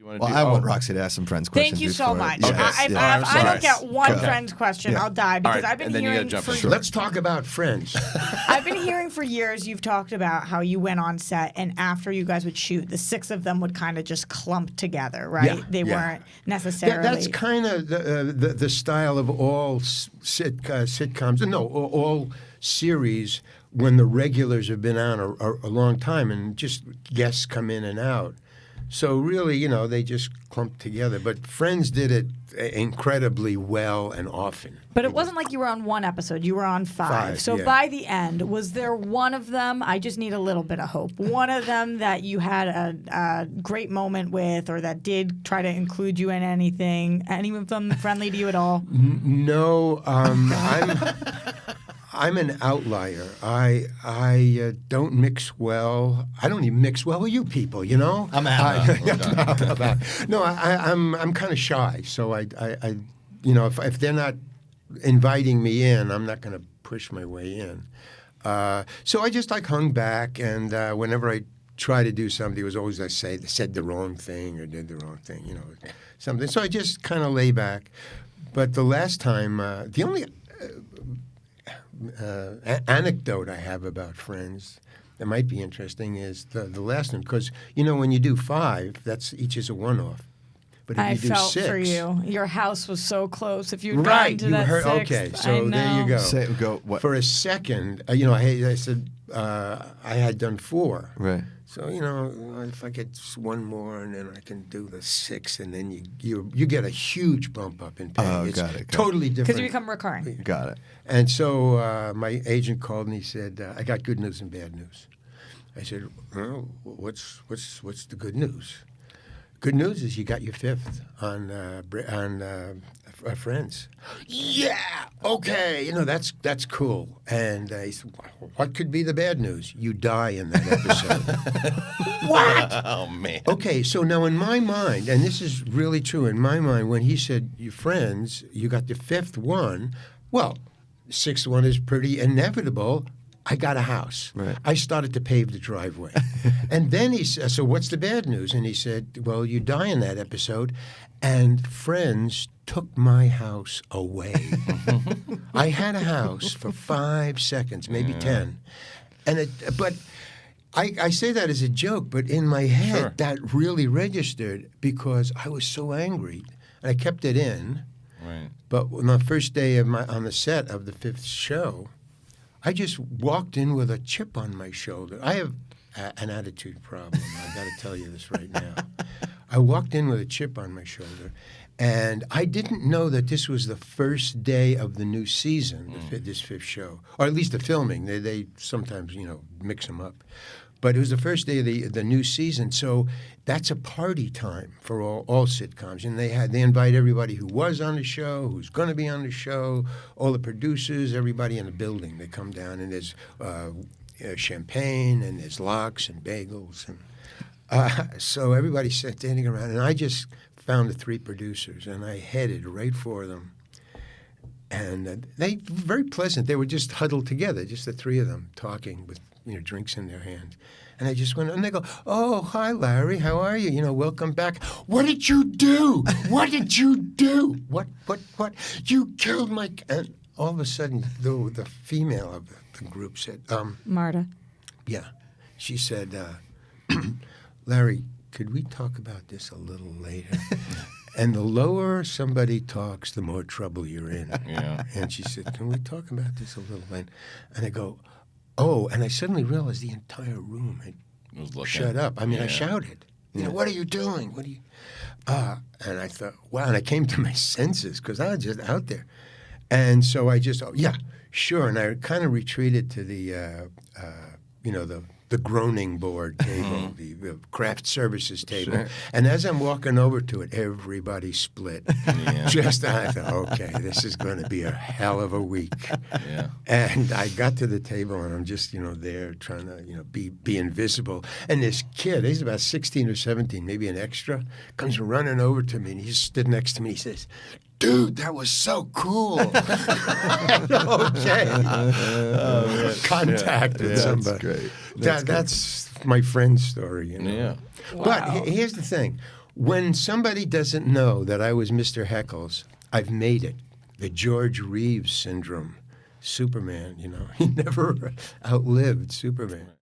Well, I want Roxy to ask some Friends questions. Thank you so much. Yes, If yeah. I don't get one Friends question, I'll die because I've been hearing for Let's talk about Friends. I've been hearing for years you've talked about how you went on set and after you guys would shoot, the six of them would kind of just clump together, right? They weren't necessarily. That's kind of the style of all sitcoms. No, all series when the regulars have been on a long time and just guests come in and out. So really, they just clumped together. But Friends did it incredibly well and often. But it wasn't like you were on one episode. You were on five. So by the end, was there one of them, I just need a little bit of hope, one of them that you had a great moment with or that did try to include you in anything? Any of them friendly to you at all? No. I'm an outlier. I don't mix well. I don't even mix well with you people. I'm out. No, I'm kind of shy. So I if they're not inviting me in, I'm not going to push my way in. So I just hung back, and whenever I try to do something, it was always I said the wrong thing or did the wrong thing, something. So I just kind of lay back. But the last time, the only anecdote I have about Friends that might be interesting is the last one, because when you do 5, that's each is a one-off. But if I you do felt 6, for you. Your house was so close. If you'd right, gotten to that heard, sixth, okay, so there you go. What? For a second, I said I had done 4. Right. So if I get just one more, and then I can do the 6, and then you get a huge bump up in pay. It's got it. totally different. because you become recurring. Got it. And so my agent called and he said, "I got good news and bad news." I said, "Well, what's the good news?" Good news is you got your 5th on Friends. Yeah, okay, that's cool. And he said, "What could be the bad news? You die in that episode." What? Oh man. Okay, so now in my mind, and this is really true in my mind, when he said you Friends, you got the 5th one. Well, the 6th one is pretty inevitable. I got a house. Right. I started to pave the driveway. And then he said, "So what's the bad news?" And he said, "Well, you die in that episode." And Friends took my house away. I had a house for 5 seconds, maybe 10. But I say that as a joke, but in my head, that really registered because I was so angry. And I kept it in. Right. But on the first day on the set of the 5th show, I just walked in with a chip on my shoulder. I have an attitude problem. I got to tell you this right now. I walked in with a chip on my shoulder, and I didn't know that this was the first day of the new season, this 5th show, or at least the filming. They sometimes mix them up, but it was the first day of the new season. So that's a party time for all sitcoms, and they invite everybody who was on the show, who's going to be on the show, all the producers, everybody in the building. They come down, and there's champagne, and there's lox and bagels, and so everybody's standing around, and I just found the 3 producers, and I headed right for them. And they were very pleasant. They were just huddled together, just the 3 of them, talking with drinks in their hands. And I just went, and they go, "Oh, hi, Larry. How are you? Welcome back. What did you do? What did you do? What? You killed my..." And all of a sudden, the female of the group said, Marta. Yeah. She said, "Larry, could we talk about this a little later?" And the lower somebody talks, the more trouble you're in. Yeah. And she said, "Can we talk about this a little later?" And I go, "Oh," and I suddenly realized the entire room had shut up. I mean, I shouted, "What are you doing? What are you..." And I thought, wow, and I came to my senses because I was just out there. And so I just, "Yeah, sure." And I kind of retreated to the groaning board table, the craft services table. Sure. And as I'm walking over to it, everybody split. Yeah. I thought, okay, this is going to be a hell of a week. Yeah. And I got to the table, and I'm just, there trying to, be invisible. And this kid, he's about 16 or 17, maybe an extra, comes running over to me, and he stood next to me. He says, "Dude, that was so cool." Okay. Contact with somebody. Great. That's my friend's story. Yeah. But here's the thing. When somebody doesn't know that I was Mr. Heckles, I've made it. The George Reeves syndrome. Superman, he never outlived Superman.